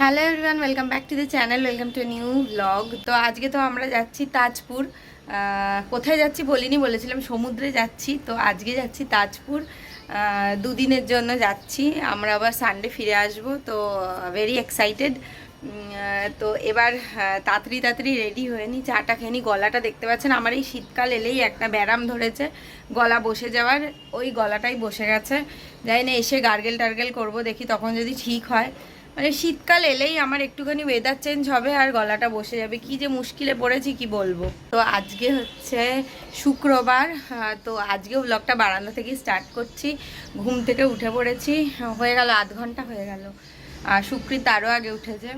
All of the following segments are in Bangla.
Hello everyone, welcome back to the channel, welcome to new blog. তো আজকে তো আমরা যাচ্ছি তাজপুর। কোথায় যাচ্ছি বলিনি, বলেছিলাম সমুদ্রে যাচ্ছি। তো আজকে যাচ্ছি তাজপুর, দুদিনের জন্য যাচ্ছি। আমরা আবার সানডে ফিরে আসব। তো ভেরি এক্সাইটেড। তো এবার তাড়াতাড়ি রেডি হয়ে নি, চাটা খেয়ে নি। গলাটা দেখতে পাচ্ছেন, আমার এই শীতকাল এলেই একটা ব্যারাম ধরেছে, গলা বসে যাওয়ার। ওই গলাটাই বসে গেছে। যাই না, এসে গার্গেল টার্গেল করবো, দেখি তখন যদি ঠিক হয়। মানে শীতকাল এলেই আমার একটুখানি ওয়েদার চেঞ্জ হবে আর গলাটা বসে যাবে। কি যে মুশকিলে পড়েছি কি বলবো। তো আজকে হচ্ছে শুক্রবার। তো আজকেও ব্লগটা বারান্দা থেকেই স্টার্ট করছি। ঘুম থেকে উঠে পড়েছি, হয়ে গেল আধ ঘন্টা হয়ে গেল। আর সুকৃত আরও আগে উঠেছে।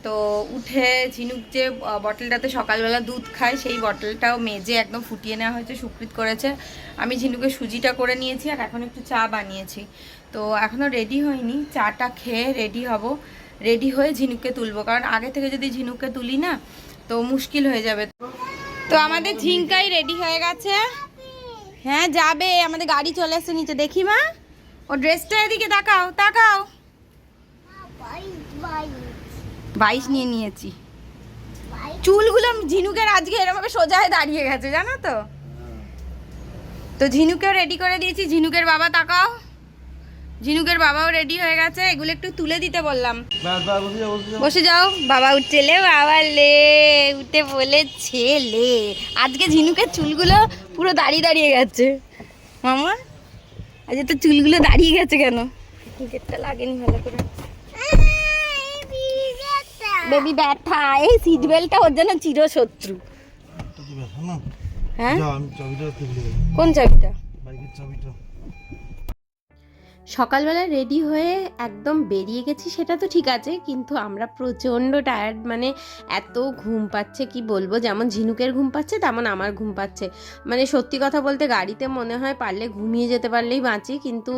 তো উঠে ঝিনুক যে বটলটাতে সকালবেলা দুধ খায়, সেই বটলটাও মেজে একদম ফুটিয়ে নেওয়া হয়েছে, সুকৃত করেছে। আমি ঝিনুকের সুজিটা করে নিয়েছি আর এখন একটু চা বানিয়েছি। তো এখনও রেডি হয়নি, চাটা খেয়ে রেডি হব। রেডি হয়ে ঝিনুককে তুলবো, কারণ আগে থেকে যদি ঝিনুককে তুলি না তো মুশকিল হয়ে যাবে। তো আমাদের ঝিঙ্কাই রেডি হয়ে গেছে। হ্যাঁ যাবে, আমাদের গাড়ি চলে এসছে নিচে। দেখি মা, ও ড্রেসটা এদিকে তাকাও তাকাও। 22 নিয়ে নিয়েছি। চুলগুলো ঝিনুকের আজকে এরকমভাবে সোজা হয়ে দাঁড়িয়ে গেছে, জানো তো। তো ঝিনুকেও রেডি করে দিয়েছি। ঝিনুকের বাবা তাকাও, ঝিনুকের বাবাও রেডি হয়ে গেছে। এগুলো একটু তুলে দিতে বললাম। বসে যাও, বাবা উঠছে। লে বাবা লে, উঠে বলেছে লে। আজকে ঝিনুকের চুলগুলো পুরো দাঁড়িয়ে গেছে মামা। আজকে তো চুলগুলো দাঁড়িয়ে গেছে কেন? গেটটা লাগেনি ভালো করে। বেবি ব্যথা, এই সিট বেল্টটা ওর জন্য চিরশত্রু। হ্যাঁ, কোন চাবিটা? সকালবেলা রেডি হয়ে একদম বেরিয়ে গেছি, সেটা তো ঠিক আছে, কিন্তু আমরা প্রচণ্ড টায়ার্ড। মানে এত ঘুম পাচ্ছে কি বলবো। যেমন ঝিনুকের ঘুম পাচ্ছে তেমন আমার ঘুম পাচ্ছে। মানে সত্যি কথা বলতে গাড়িতে মনে হয় পারলে ঘুমিয়ে যেতে পারলেই বাঁচি, কিন্তু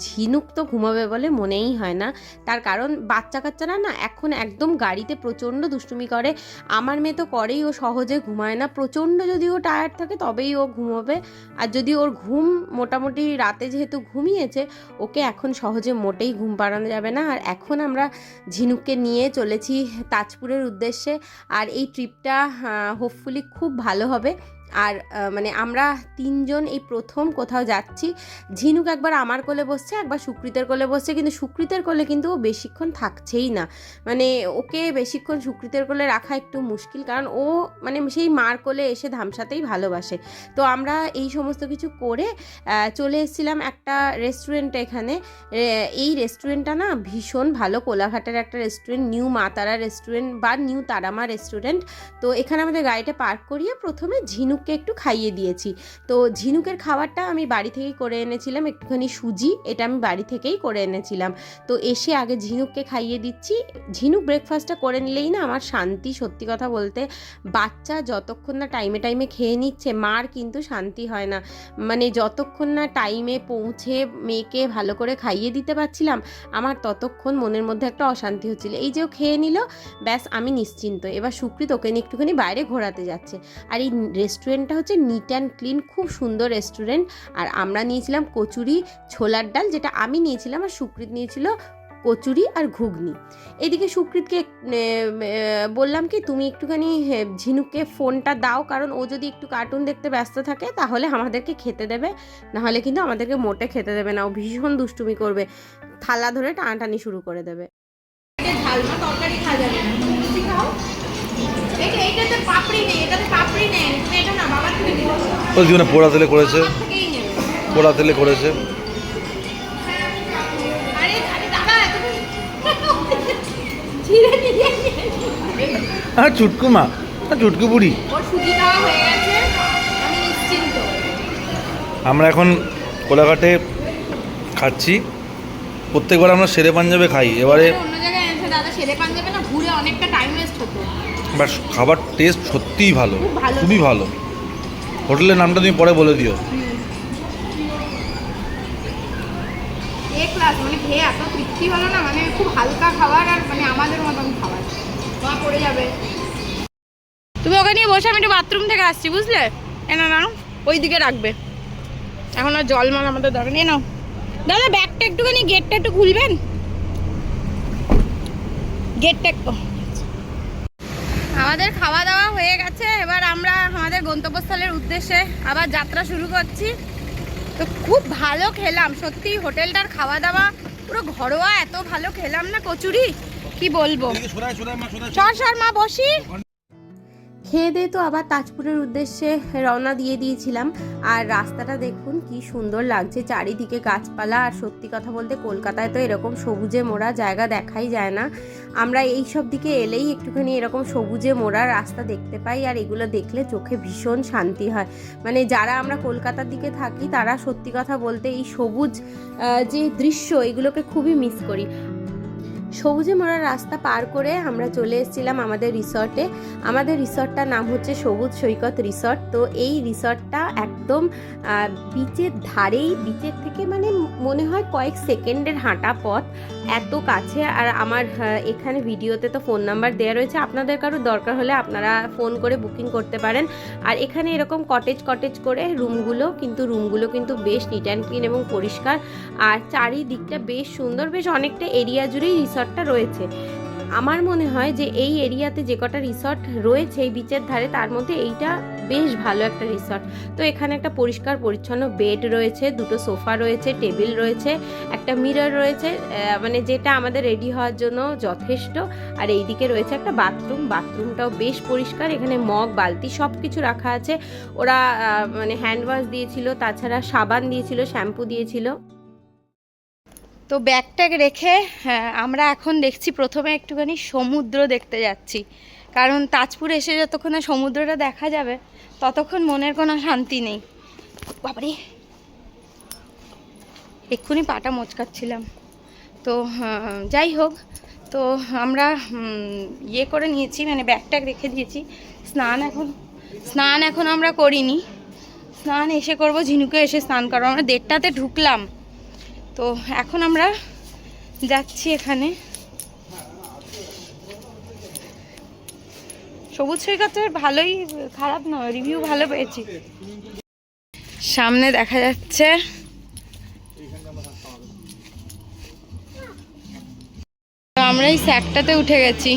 ঝিনুক তো ঘুমাবে বলে মনেই হয় না। তার কারণ বাচ্চা কাচ্চারা না এখন একদম গাড়িতে প্রচণ্ড দুষ্টুমি করে। আমার মেয়ে তো করেই, ও সহজে ঘুমায় না। প্রচণ্ড যদি ও টায়ার্ড থাকে তবেই ও ঘুমোবে। আর যদি ওর ঘুম মোটামুটি রাতে যেহেতু ঘুমিয়েছে, ওকে এখন সহজে মোটেই ঘুম পাড়ানো যাবে না। আর এখন আমরা ঝিনুককে নিয়ে চলেছি তাজপুরের উদ্দেশ্যে। আর এই ট্রিপটা হোপফুলি খুব ভালো হবে। আর মানে আমরা তিনজন এই প্রথম কোথাও যাচ্ছি। ঝিনুক একবার আমার কোলে বসছে, একবার সুকৃতের কোলে বসছে, কিন্তু সুকৃতের কোলে কিন্তু ও বেশিক্ষণ থাকছেই না। মানে ওকে বেশিক্ষণ সুকৃতের কোলে রাখা একটু মুশকিল, কারণ ও মানে সেই মার কোলে এসে ধামসাতেই ভালোবাসে। তো আমরা এই সমস্ত কিছু করে চলে এসেছিলাম একটা রেস্টুরেন্টে। এখানে এই রেস্টুরেন্টটা না ভীষণ ভালো, কোলাঘাটের একটা রেস্টুরেন্ট, নিউ মা তারা রেস্টুরেন্ট বা নিউ তারামা রেস্টুরেন্ট। তো এখানে আমাদের গাড়িটা পার্ক করিয়ে প্রথমে ঝিনুককে একটু খাইয়ে দিয়েছি। তো ঝিনুকের খাবারটা আমি বাড়ি থেকেই করে এনেছিলাম, একটুখানি সুজি, এটা আমি বাড়ি থেকেই করে এনেছিলাম। তো এসে আগে ঝিনুককে খাইয়ে দিচ্ছি। ঝিনুক ব্রেকফাস্টটা করে নিলেই না আমার শান্তি। সত্যি কথা বলতে বাচ্চা যতক্ষণ না টাইমে খেয়ে নিচ্ছে, মার কিন্তু শান্তি হয় না। মানে যতক্ষণ না টাইমে পৌঁছে মেয়েকে ভালো করে খাইয়ে দিতে পারছিলাম, আমার ততক্ষণ মনের মধ্যে একটা অশান্তি হচ্ছিল। এই যে ও খেয়ে নিল, ব্যাস আমি নিশ্চিন্ত। এবার সুকৃত ওকে নিয়ে একটুখানি বাইরে ঘোরাতে যাচ্ছে। আর এই রেস্টুরেন্টটা হচ্ছে নিট অ্যান্ড ক্লিন, খুব সুন্দর রেস্টুরেন্ট। আর আমরা নিয়েছিলাম কচুরি, ছোলার ডাল, যেটা আমি নিয়েছিলাম, আর সুকৃত নিয়েছিল কচুরি আর ঘুগনি। এদিকে সুকৃতকে বললাম কি, তুমি একটুখানি ঝিনুককে ফোনটা দাও, কারণ ও যদি একটু কার্টুন দেখতে ব্যস্ত থাকে তাহলে আমাদেরকে খেতে দেবে, নাহলে কিন্তু আমাদেরকে মোটে খেতে দেবে না। ও ভীষণ দুষ্টুমি করবে, থালা ধরে টানাটানি শুরু করে দেবে। তরকারি খাওয়া যাবে না, তুমি খাও। এইটাতে পাপড়ি নেই, এটাতে পাপড়ি নেই, তুমি এটা না বাবা থেকে দিও। ওই জীবনে পোড়া তেলে করেছে, পোড়া তেলে করেছে। হ্যাঁ চুটকু মা, চুটকু বুড়ি। আমরা এখন কোলাঘাটে খাচ্ছি। প্রত্যেকবার আমরা শেরে পাঞ্জাবে খাই, এবারে বাট খাবার টেস্ট সত্যিই ভালো, খুবই ভালো। হোটেলের নামটা তুমি পরে বলে দিও। মানে খেয়ে এত তৃপ্তি হলো না, মানে খুব হালকা খাবার আর মানে আমাদের মতন খাবার পড়ে যাবে। তুমি ওকে নিয়ে বসে, আমি একটু বাথরুম থেকে আসছি, বুঝলে? এনা না ওই দিকে রাখবে, এখন আর জল মাল আমাদের দরকার নেই। নাও দাদা ব্যাগটা একটুখানি, গেটটা একটু খুলবেন। গেটটা আমাদের খাওয়া দাওয়া হয়ে গেছে। এবার আমরা আমাদের গন্তব্যস্থলের উদ্দেশ্যে আবার যাত্রা শুরু করছি। তো খুব ভালো খেলাম সত্যি, হোটেলটার খাওয়া দাওয়া পুরো ঘরোয়া, এত ভালো খেলাম না কচুরি, কি বলবো। সর মা বসি। খেয়ে দিয়ে তো আবার তাজপুরের উদ্দেশ্যে রওনা দিয়ে দিয়েছিলাম। আর রাস্তাটা দেখুন কি সুন্দর লাগছে, চারিদিকে গাছপালা। আর সত্যি কথা বলতে কলকাতায় তো এরকম সবুজে মোড়া জায়গা দেখাই যায় না। আমরা এই সব দিকে এলেই একটুখানি এরকম সবুজে মোড়া রাস্তা দেখতে পাই, আর এগুলো দেখলে চোখে ভীষণ শান্তি হয়। মানে যারা আমরা কলকাতার দিকে থাকি তারা সত্যি কথা বলতে এই সবুজ যে দৃশ্য এগুলোকে খুবই মিস করি। সবুজে মোড়া রাস্তা পার করে আমরা চলে এসেছিলাম আমাদের রিসর্টে। আমাদের রিসর্টটার নাম হচ্ছে সবুজ সৈকত রিসর্ট। তো এই রিসর্টটা একদম বিচের ধারেই, বিচের থেকে মানে মনে হয় কয়েক সেকেন্ডের হাঁটা পথ, এত কাছে। আর আমার এখানে ভিডিওতে তো ফোন নাম্বার দেওয়া রয়েছে, আপনাদের কারোর দরকার হলে আপনারা ফোন করে বুকিং করতে পারেন। আর এখানে এরকম কটেজ করে রুমগুলো কিন্তু বেশ নিট অ্যান্ড ক্লিন এবং পরিষ্কার। আর চারিদিকটা বেশ সুন্দর, বেশ অনেকটা এরিয়া জুড়েই রিসর্টটা রয়েছে। আমার মনে হয় যে এই এরিয়াতে যে কটা রিসর্ট রয়েছে এই বিচের ধারে, তার মধ্যে এইটা বেশ ভালো একটা রিসর্ট। তো এখানে একটা পরিষ্কার পরিচ্ছন্ন বেড রয়েছে, দুটো সোফা রয়েছে, টেবিল রয়েছে, একটা মিরর রয়েছে, মানে যেটা আমাদের রেডি হওয়ার জন্য যথেষ্ট। আর এইদিকে রয়েছে একটা বাথরুমটাও বেশ পরিষ্কার। এখানে মগ, বালতি সব কিছু রাখা আছে। ওরা মানে হ্যান্ড ওয়াশ দিয়েছিল, তাছাড়া সাবান দিয়েছিল, শ্যাম্পু দিয়েছিল। তো ব্যাগট্যাগ রেখে আমরা এখন দেখছি প্রথমে একটুখানি সমুদ্র দেখতে যাচ্ছি, কারণ তাজপুর এসে যতক্ষণ না সমুদ্রটা দেখা যাবে ততক্ষণ মনের কোনো শান্তি নেই। বাবারে, এক্ষুনি পাটা মোচকাচ্ছিলাম। তো যাই হোক, তো আমরা ইয়ে করে নিয়েছি, মানে ব্যাগট্যাগ রেখে দিয়েছি। স্নান এখন আমরা করিনি, স্নান এসে করব, ঝিনুকে এসে স্নান করবো। আমরা 1:30-তে ঢুকলাম, তো এখন আমরা যাচ্ছি এখানে সবুজ সৈকতের। ভালোই, খারাপ নয়, রিভিউ ভালো পেয়েছি। সামনে দেখা যাচ্ছে আমরা এই স্যাকটাতে উঠে গেছি,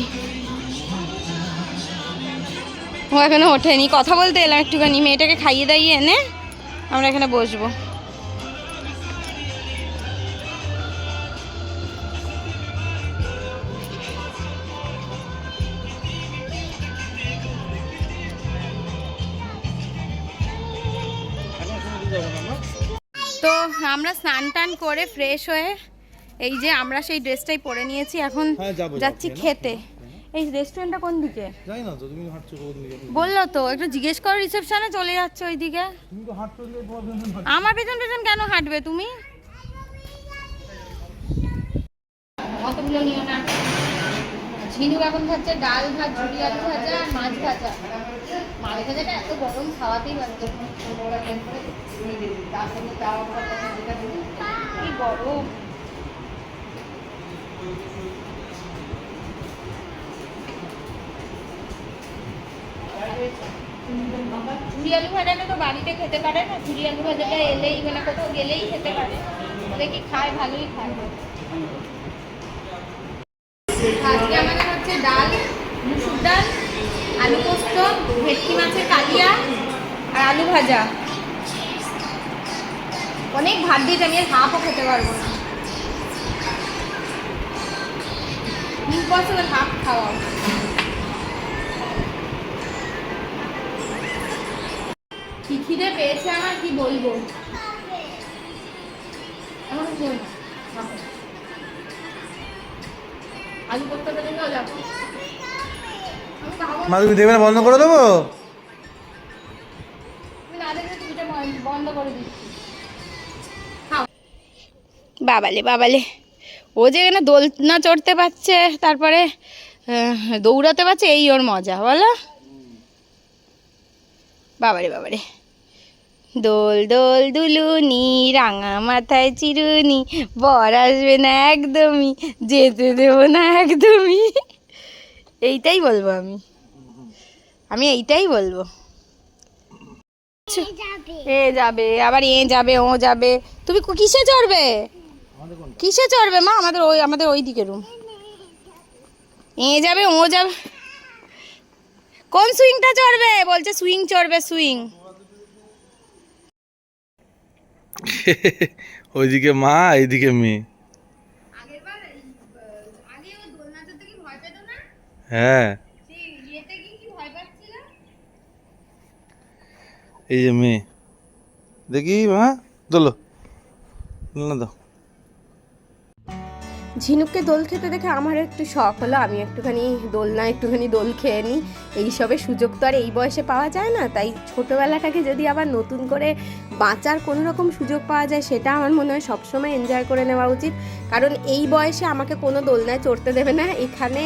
ও এখনো ওঠেনি। কথা বলতে এলাম একটুখানি, মেয়েটাকে খাইয়ে দাইয়ে এনে আমরা এখানে বসবো। তো আমরা স্নান টান করে ফ্রেশ হয়ে এই যে আমরা সেই ড্রেসটাই পরে নিয়েছি, এখন যাচ্ছি খেতে। এই রেস্টুরেন্টটা কোন দিকে জানি না তো, তুমি হাঁটছো কোন দিকে বললো তো, একটু জিজ্ঞেস করো। রিসেপশনে চলে যাচ্ছে ওইদিকে। তুমি তো হাঁটছো, আমার পেছন পেছন কেন হাঁটবে তুমি? অতগুলো নিও না। ঝিনুক এখন খাচ্ছে ডাল ভাত, ঝুড়ি আলু ভাজা আর মাছ ভাজা। মাছ ভাজাটা এত গরম খাওয়াতেই পারছে কি গরম। ঝুড়ি আলু ভাজাটা তো বাড়িতে খেতে পারে না, ঝুড়ি আলু ভাজাটা এলেই মানে কোথাও গেলেই খেতে পারে। দেখি খায়, ভালোই খায়। আজকে আমাদের হচ্ছে ডাল, মুসুর ডাল, আলু পোস্ত, ভেটকি মাছের কালিয়া আর আলু ভাজা। অনেক ভাত দিয়েছে, আমি আর হাফও খেতে পারবো না। ইম্পসিবল হাফ খাওয়া। কি খিদে পেয়েছে আমার, কি বলবো। আলু পোস্তটা দিলেও যাবো। মা তুমি দেবে না, বন্ধ করে দেবো। বন্ধ করে দিচ্ছি। বাবালে ও যেখানে দোলনা চড়তে পারছে, তারপরে দৌড়াতে পারছে, এই ওর মজা বলো। বাবারে দোল দোল দুলুনি, রাঙা মাথায় চিরুনি, বর আসবে না একদমই, যেতে দেবো না একদমই। এইটাই বলবো আমি এইটাই বলবো। এ যাবে আবার, এ যাবে, ও যাবে। তুমি কিসে চড়বে মা? আমাদের ওই দিকে রুম। এ যাবে ও যাবে। কোন সুইংটা চড়বে? বলছে সুইং চড়বে, সুইং। ওইদিকে মা, এইদিকে মেয়ে। হ্যাঁ, এই যে মেয়ে, দেখি মা, দোলো না দাও। ঝিনুককে দোল খেতে দেখে আমার একটু শখ হলো, আমি একটুখানি দোল খেয়ে নিই। এইসবের সুযোগ তো আর এই বয়সে পাওয়া যায় না, তাই ছোটোবেলাটাকে যদি আবার নতুন করে বাঁচার কোনো রকম সুযোগ পাওয়া যায়, সেটা আমার মনে হয় সবসময় এনজয় করে নেওয়া উচিত। কারণ এই বয়সে আমাকে কোনো দোলনায় চড়তে দেবে না, এখানে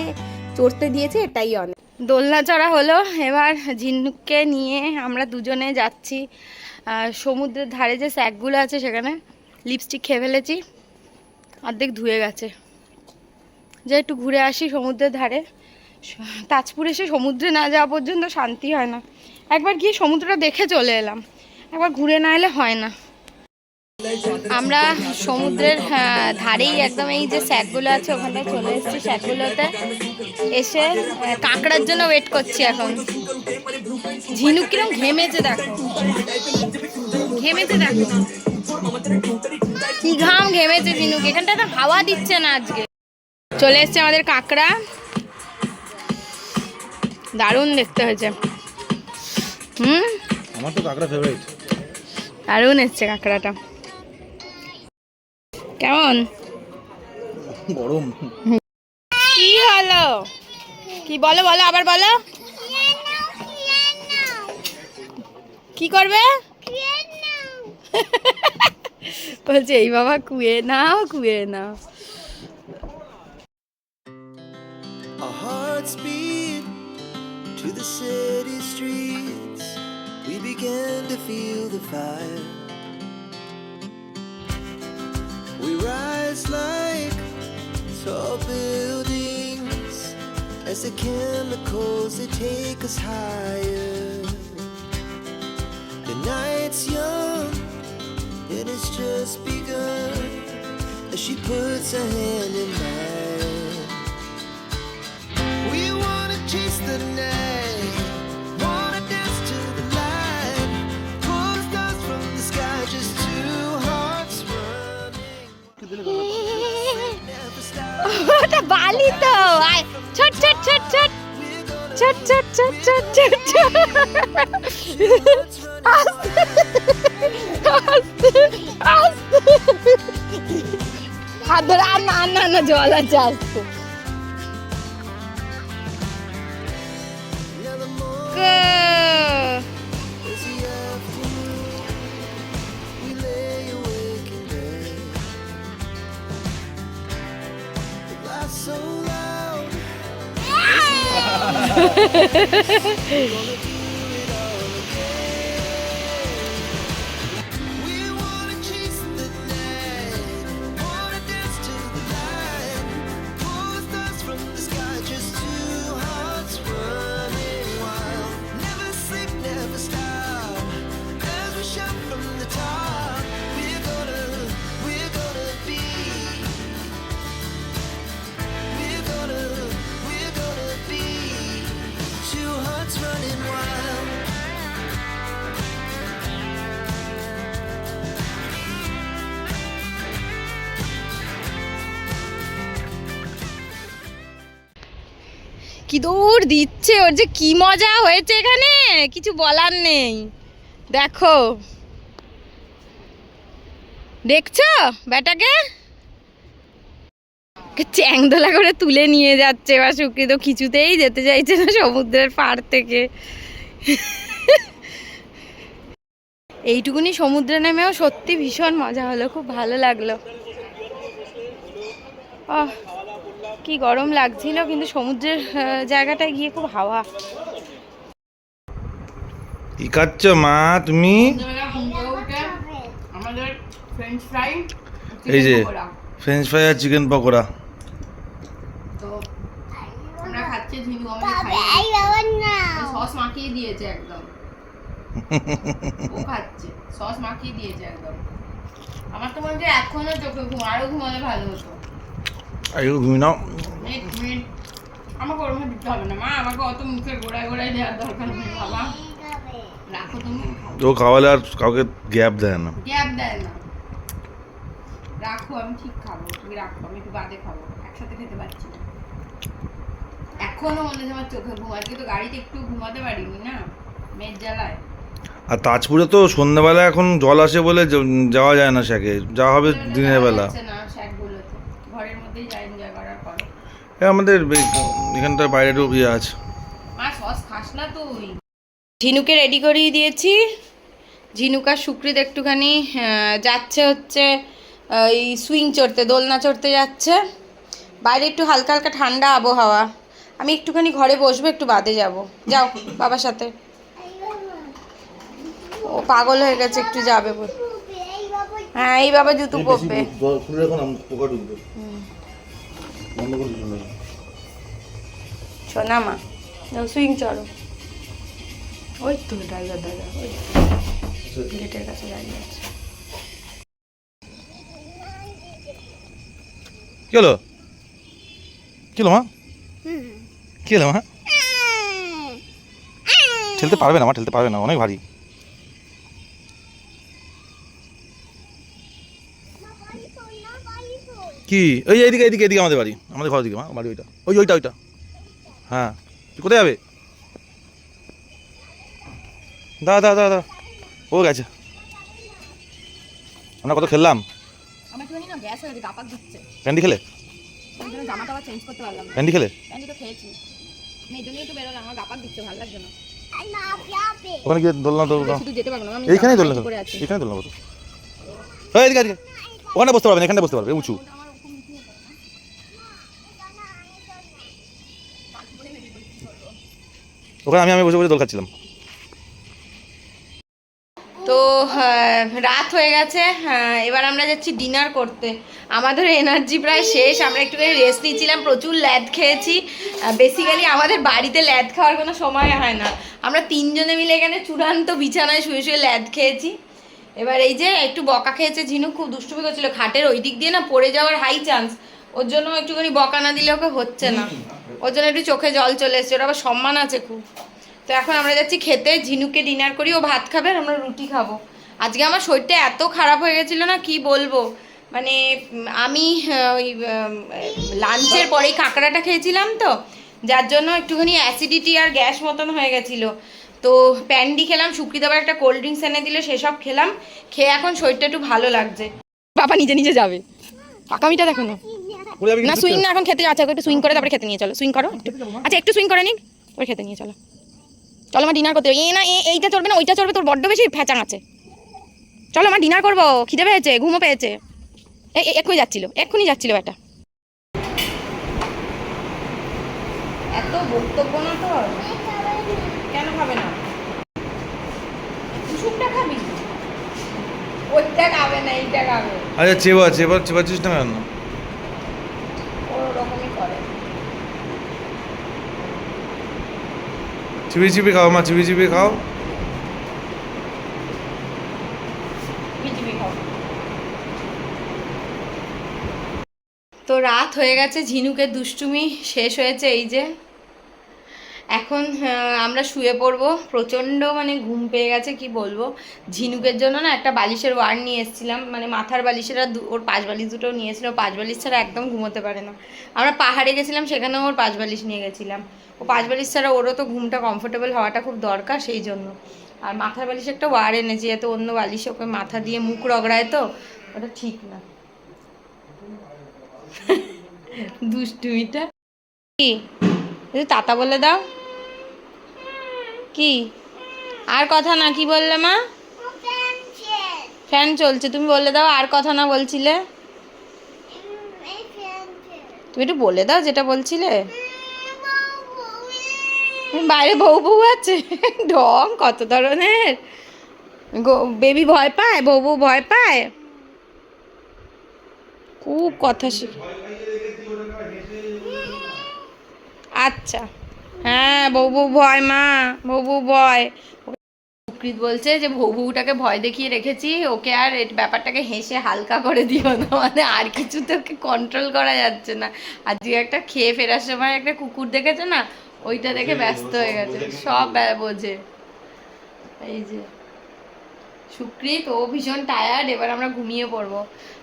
চড়তে দিয়েছে, এটাই অনেক। দোলনা চড়া হলো, এবার ঝিনুককে নিয়ে আমরা দুজনে যাচ্ছি সমুদ্রের ধারে যে স্যাকগুলো আছে সেখানে। লিপস্টিক খেয়ে ফেলেছি, অর্ধেক ধুয়ে গেছে। যে একটু ঘুরে আসি সমুদ্রের ধারে। তাজপুর এসে সমুদ্রে না যাওয়া পর্যন্ত শান্তি হয় না। একবার গিয়ে সমুদ্রটা দেখে চলে এলাম, একবার ঘুরে না এলে হয় না। আমরা সমুদ্রের ধারেই একদম এই যে স্যাকগুলো আছে ওখানটায় চলে এসেছি। স্যাকগুলোতে এসে কাঁকড়ার জন্য ওয়েট করছি এখন। ঝিনুক কিরম ঘেমেছে দেখো, ঘেমেছে দেখো, কি ঘাম ঘেমেছে ঝিনুক। এখানটাতে হাওয়া দিচ্ছে না আজকে। চলে এসছে আমাদের কাঁকড়া, দারুণ দেখতে হয়েছে। আমার তো কাঁকড়া ফেভারিট। দারুণ এসছে কাঁকড়াটা। কেমন গরম? কি হলো? কি বলো বলো, আবার বলো। কি করবে? বলছে এই বাবা কুয়ে নাও, কুয়ে নাও। Our hearts beat to the city streets. We began to feel the fire. We rise like tall buildings as the chemicals they take us higher. The night's young and it's just begun as she puts her hand in mine. We wanna chase the night, wanna dance to the light, pull the stars from the sky, just two hearts running. Never stop. ওটা বালি তো। আয় ছট ছট ছট ছট ছট ছট ছট ছট ছট ছট। আস্তে আস্তে আস্তে। হাত ধরে। আর না না না, জল আছে আসতে। Now the morning is the afternoon. We lay awake in bed. The laughs so loud. We wanna chase the night, wanna dance to the light, pull the stars from the sky, just two hearts running wild. Never sleep, never stop, as we shout from the top. We're gonna be, we're gonna be two hearts running wild. কি দৌড় দিচ্ছে, ওর যে কি মজা হয়েছে এখানে, কিছু বলার নেই। দেখো, দেখছো বেটাকে চ্যাংদোলা করে তুলে নিয়ে যাচ্ছে। এবার সুকৃত কিছুতেই যেতে চাইছে না সমুদ্রের পাড় থেকে। এইটুকুনি সমুদ্রে নেমেও সত্যি ভীষণ মজা হলো, খুব ভালো লাগলো। কি গরম লাগছিল, কিন্তু সমুদ্রের জায়গাটায় গিয়ে খুব হাওয়া। কি খাচ্ছ মা তুমি? আমাদের ফ্রেঞ্চ ফ্রাই, এই যে ফ্রেঞ্চ ফ্রাই আর চিকেন পকোড়া। তো আমরা খাচ্ছি, ঝিনু আমাদের সস মাখিয়ে দিয়েছে একদম। ও খাচ্ছে সস মাখিয়ে দিয়েছে একদম। আমার তো মনে হয় এখনো চোখে ঘুম, আরো ঘুমালে ভালো হতো। আরে ঘুমিয়ে নাও। মিনিট আমাকে ওর মধ্যে দিতে হবে না মা, আমাকে অত মুখের গোড়ায় গোড়ায় দেওয়ার দরকার নেই বাবা, রাখো তুমি খাও। ও খাওয়ালে আর কাউকে গ্যাপ দেয় না। গ্যাপ দেয় না, রাখো আমি ঠিক খাবো, তুমি রাখো, আমি একটু বাদে খাবো, একসাথে খেতে পারছি না। এখনো মনে হচ্ছে আমার চোখে ঘুম, আজকে তো গাড়িতে একটু ঘুমাতে পারিনি না মেয়ের জ্বালায়। আর তাজপুরে তো সন্ধ্যাবেলা এখন জল আসে বলে যাওয়া যায় না শ্যাকে, যাওয়া হবে দিনের বেলা। না শ্যাকগুলোতে ঘরের মধ্যেই যা এনজয় করার করো। আমাদের এখানটার বাইরে একটু ইয়ে আছে। মা সস খাস না তুই। ঝিনুকে রেডি করিয়ে দিয়েছি, ঝিনুক আর সুকৃত একটুখানি যাচ্ছে হচ্ছে ওই সুইং চড়তে, দোলনা চড়তে যাচ্ছে। বাইরে একটু হালকা হালকা ঠান্ডা আবহাওয়া, আমি একটুখানি ঘরে বসবো, একটু বাদে যাব। যাও বাবার সাথে, ও পাগল হয়ে গেছে, একটু যাবে বল। হ্যাঁ এই বাবা জুতো পরবে। শোনা মা, সুইং চড়ো। ওই তো ড্রাইভার দাদা ওই গেটের কাছে দাঁড়িয়ে আছে। কি হলো কি হলো মা, কি হলো মা? ঠেলতে পারবে না মা, ঠেলতে পারবে না, অনেক ভারী। কি ওই এইদিকে এইদিকে এইদিকে আমাদের বাড়ি, আমাদের ঘর দিকে মা, বাড়ি ওইটা, ওই ওইটা ওইটা। হ্যাঁ তুই কোথায় যাবে? দাদা দাদা দাদা ও গেছে। আমরা কত খেললাম। আমার একটুখানি না গ্যাস হয়ে গেছে, গাপাক দিচ্ছে। প্যান্ডি খেলে, ওই জন্য জামাটা আবার চেঞ্জ করতে পারলাম না। প্যান্ডি খেলে, প্যান্টি তো খেয়েছি, মেয়ের জন্যই তো বেরোলাম, আমার গাপাক দিচ্ছে, ভালো লাগছে না। ওখানে গিয়ে দোলনা দোলনা, শুধু যেতে পারবো না আমি, এইখানেই দোলনা করে আছি। এইখানে দোলনা বসো। ওই এদিকে এদিকে, ওখানে বসতে পারবে না, এখানে বসতে পারবে উঁচু। ওখানে আমি বসে বসে দোল খাচ্ছিলাম। তো রাত হয়ে গেছে, এবার আমরা যাচ্ছি ডিনার করতে। আমাদের এনার্জি প্রায় শেষ, আমরা একটুখানি রেস্ট নিচ্ছিলাম, প্রচুর ল্যাদ খেয়েছি। বেসিক্যালি আমাদের বাড়িতে ল্যাদ খাওয়ার কোনো সময় হয় না, আমরা তিনজনে মিলে এখানে চূড়ান্ত বিছানায় শুয়ে শুয়ে ল্যাদ খেয়েছি। এবার এই যে একটু বকা খেয়েছে ঝিনুক, খুব দুষ্টুমি করছিল, খাটের ওই দিক দিয়ে না পড়ে যাওয়ার হাই চান্স, ওর জন্য একটুখানি বকা না দিলে ওকে হচ্ছে না, ওর জন্য একটু চোখে জল চলে এসছে, ওর আবার সম্মান আছে খুব। তো এখন আমরা যাচ্ছি খেতে, ঝিনুককে ডিনার করি, ও ভাত খাবে আর আমরা রুটি খাবো। আজকে আমার শরীরটা এত খারাপ হয়ে গেছিলো না কি বলবো, মানে আমি ওই লাঞ্চের পরেই কাঁকড়াটা খেয়েছিলাম তো, যার জন্য একটুখানি অ্যাসিডিটি আর গ্যাস মতন হয়ে গেছিলো। তো প্যান্ডি খেলাম, সুকৃত আবার একটা কোল্ড ড্রিঙ্কস এনে দিলে, সেসব খেলাম, খেয়ে এখন শরীরটা একটু ভালো লাগছে। বাবা নিজে নিজে যাবে, পাকামিটা দেখো না। না সুইং না, এখন খেতে যাচ্ছে, একটু সুইং করে তারপরে খেতে নিয়ে চলো, সুইং করো একটু। আচ্ছা একটু সুইং করে নিক, ওই খেতে নিয়ে চলো। চলো আমার ডিনার করতে, না এইটা চলবে না ওইটা চলবে, তোর বড্ড বেশি ফ্যাচাং আছে। চলো আমার ডিনার করবো, খিদে পেয়েছে, ঘুমও পেয়েছে। এক্ষুনি যাচ্ছিল এটা। এত বক্তব্য না তো, কেন খাবে না? কুসুমটা খাবি, ওইটা খাবে না এইটা খাবে। আচ্ছা চেপাচ্ছিস না কেন? ওরকমই করে। চিবি চিবি খাও মা, চিবি চিবি খাও। তো রাত হয়ে গেছে, ঝিনুকের দুষ্টুমি শেষ হয়েছে, এই যে এখন আমরা শুয়ে পড়বো। প্রচণ্ড মানে ঘুম পেয়ে গেছে, কি বলবো। ঝিনুকের জন্য না একটা বালিশের ওয়ার নিয়ে এসেছিলাম, মানে মাথার বালিশের আর ওর পাঁচ বালিশ দুটোও নিয়ে এসেছিলো। পাঁচ বালিশ ছাড়া একদম ঘুমোতে পারে না। আমরা পাহাড়ে গেছিলাম, সেখানেও ওর পাঁচ বালিশ নিয়ে গেছিলাম। ও পাঁচ বালিশ ছাড়া ওরও তো ঘুমটা কমফোর্টেবল হওয়াটা খুব দরকার, সেই জন্য। আর মাথার বালিশ একটা ওয়ার এনেছি, এত অন্য বালিশে ওকে মাথা দিয়ে মুখ রগড়ায়, তো ওটা ঠিক না। দুষ্টুমিটা কি তাতা বলে দাও, কি আর কথা না, কি বললে মা? ফ্যান চলছে, তুমি বলে দাও, আর কথা না বলছিলে, তুমি একটু বলে দাও যেটা বলছিলে। বাইরে বউ বউ আছে, ঢং কত ধরনের। বেবি ভয় পায়, বউ বউ ভয় পায়, খুব কথা শিখে। আচ্ছা হ্যাঁ, বউ বউ ভয় মা, বউ বউ ভয়, সুকৃত বলছে যে বউটাকে ভয় দেখিয়ে রেখেছি, ওকে আর ব্যাপারটাকে হেসে হালকা করে দিও না, মানে আর কিছু তোকে কন্ট্রোল করা যাচ্ছে না। আজকে একটা খেয়ে ফেরার সময় একটা কুকুর দেখেছে না, ওইটা দেখে ব্যস্ত হয়ে গেছে, সব বোঝে। এই যে সুকৃত, ও ভীষণ টায়ার্ড, এবার আমরা ঘুমিয়ে পড়বো।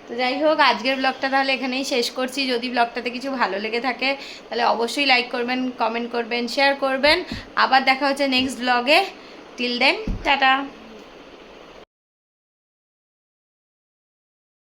তো যাই হোক, আজকের ব্লগটা তাহলে এখানেই শেষ করছি। যদি ব্লগটাতে কিছু ভালো লেগে থাকে তাহলে অবশ্যই লাইক করবেন, কমেন্ট করবেন, শেয়ার করবেন। আবার দেখা হচ্ছে নেক্সট ব্লগে। Till then, tata.